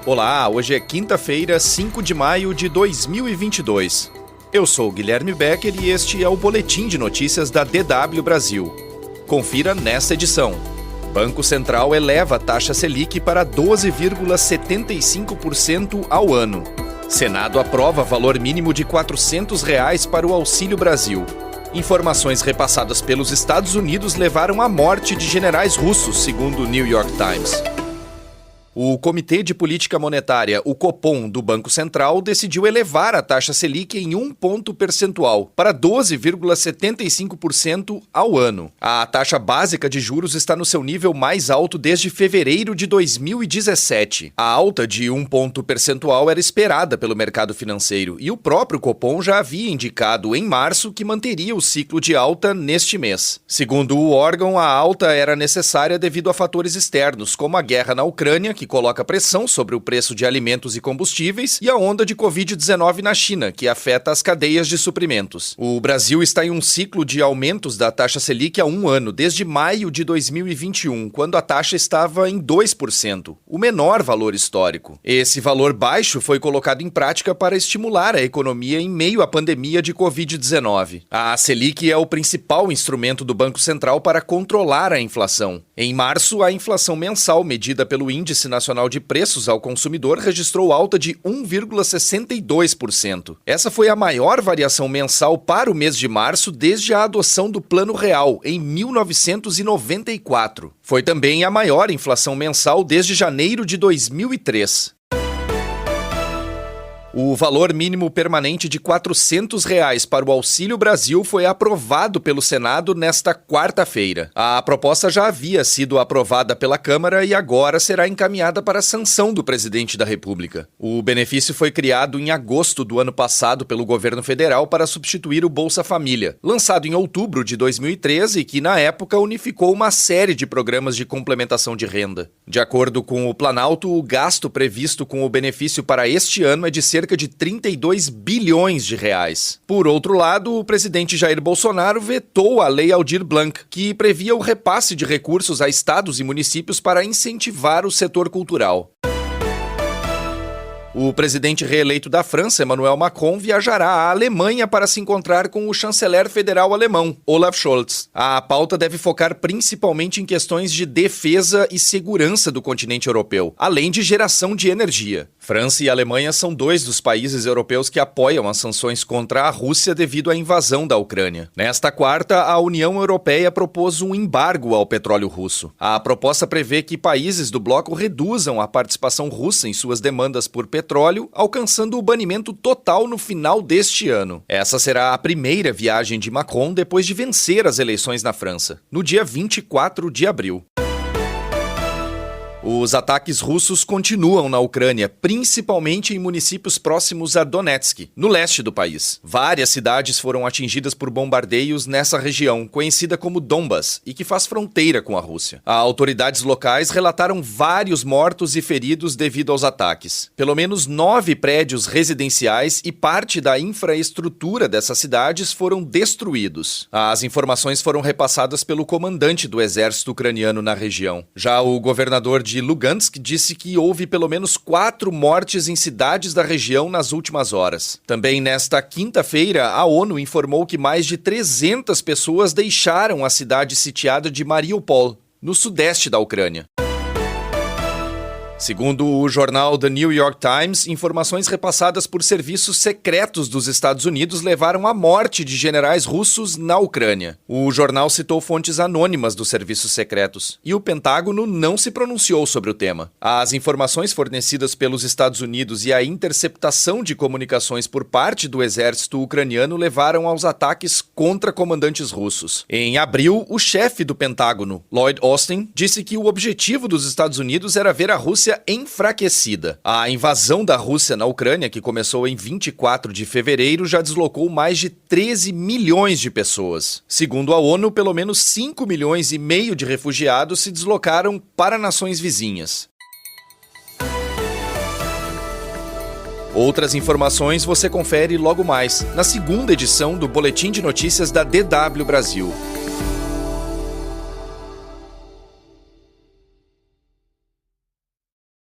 Olá, hoje é quinta-feira, 5 de maio de 2022. Eu sou Guilherme Becker e este é o Boletim de Notícias da DW Brasil. Confira nesta edição. Banco Central eleva a taxa Selic para 12,75% ao ano. Senado aprova valor mínimo de R$ 400 para o Auxílio Brasil. Informações repassadas pelos Estados Unidos levaram à morte de generais russos, segundo o New York Times. O Comitê de Política Monetária, o Copom, do Banco Central, decidiu elevar a taxa Selic em 1 ponto percentual, para 12,75% ao ano. A taxa básica de juros está no seu nível mais alto desde fevereiro de 2017. A alta de 1 ponto percentual era esperada pelo mercado financeiro e o próprio Copom já havia indicado em março que manteria o ciclo de alta neste mês. Segundo o órgão, a alta era necessária devido a fatores externos, como a guerra na Ucrânia, que coloca pressão sobre o preço de alimentos e combustíveis, e a onda de Covid-19 na China, que afeta as cadeias de suprimentos. O Brasil está em um ciclo de aumentos da taxa Selic há um ano, desde maio de 2021, quando a taxa estava em 2%, o menor valor histórico. Esse valor baixo foi colocado em prática para estimular a economia em meio à pandemia de Covid-19. A Selic é o principal instrumento do Banco Central para controlar a inflação. Em março, a inflação mensal medida pelo Índice Nacional de Preços ao Consumidor registrou alta de 1,62%. Essa foi a maior variação mensal para o mês de março desde a adoção do Plano Real, em 1994. Foi também a maior inflação mensal desde janeiro de 2003. O valor mínimo permanente de R$ 400 para o Auxílio Brasil foi aprovado pelo Senado nesta quarta-feira. A proposta já havia sido aprovada pela Câmara e agora será encaminhada para a sanção do presidente da República. O benefício foi criado em agosto do ano passado pelo governo federal para substituir o Bolsa Família, lançado em outubro de 2013 e que, na época, unificou uma série de programas de complementação de renda. De acordo com o Planalto, o gasto previsto com o benefício para este ano é de cerca de 32 bilhões de reais. Por outro lado, o presidente Jair Bolsonaro vetou a Lei Aldir Blanc, que previa o repasse de recursos a estados e municípios para incentivar o setor cultural. O presidente reeleito da França, Emmanuel Macron, viajará à Alemanha para se encontrar com o chanceler federal alemão, Olaf Scholz. A pauta deve focar principalmente em questões de defesa e segurança do continente europeu, além de geração de energia. França e Alemanha são dois dos países europeus que apoiam as sanções contra a Rússia devido à invasão da Ucrânia. Nesta quarta, a União Europeia propôs um embargo ao petróleo russo. A proposta prevê que países do bloco reduzam a participação russa em suas demandas por petróleo, alcançando o banimento total no final deste ano. Essa será a primeira viagem de Macron depois de vencer as eleições na França, no dia 24 de abril. Os ataques russos continuam na Ucrânia, principalmente em municípios próximos a Donetsk, no leste do país. Várias cidades foram atingidas por bombardeios nessa região, conhecida como Donbas, e que faz fronteira com a Rússia. As autoridades locais relataram vários mortos e feridos devido aos ataques. Pelo menos 9 prédios residenciais e parte da infraestrutura dessas cidades foram destruídos. As informações foram repassadas pelo comandante do exército ucraniano na região. Já o governador de Lugansk disse que houve pelo menos 4 mortes em cidades da região nas últimas horas. Também nesta quinta-feira, a ONU informou que mais de 300 pessoas deixaram a cidade sitiada de Mariupol, no sudeste da Ucrânia. Segundo o jornal The New York Times, informações repassadas por serviços secretos dos Estados Unidos levaram à morte de generais russos na Ucrânia. O jornal citou fontes anônimas dos serviços secretos e o Pentágono não se pronunciou sobre o tema. As informações fornecidas pelos Estados Unidos e a interceptação de comunicações por parte do exército ucraniano levaram aos ataques contra comandantes russos. Em abril, o chefe do Pentágono, Lloyd Austin, disse que o objetivo dos Estados Unidos era ver a Rússia enfraquecida. A invasão da Rússia na Ucrânia, que começou em 24 de fevereiro, já deslocou mais de 13 milhões de pessoas. Segundo a ONU, pelo menos 5 milhões e meio de refugiados se deslocaram para nações vizinhas. Outras informações você confere logo mais, na segunda edição do Boletim de Notícias da DW Brasil.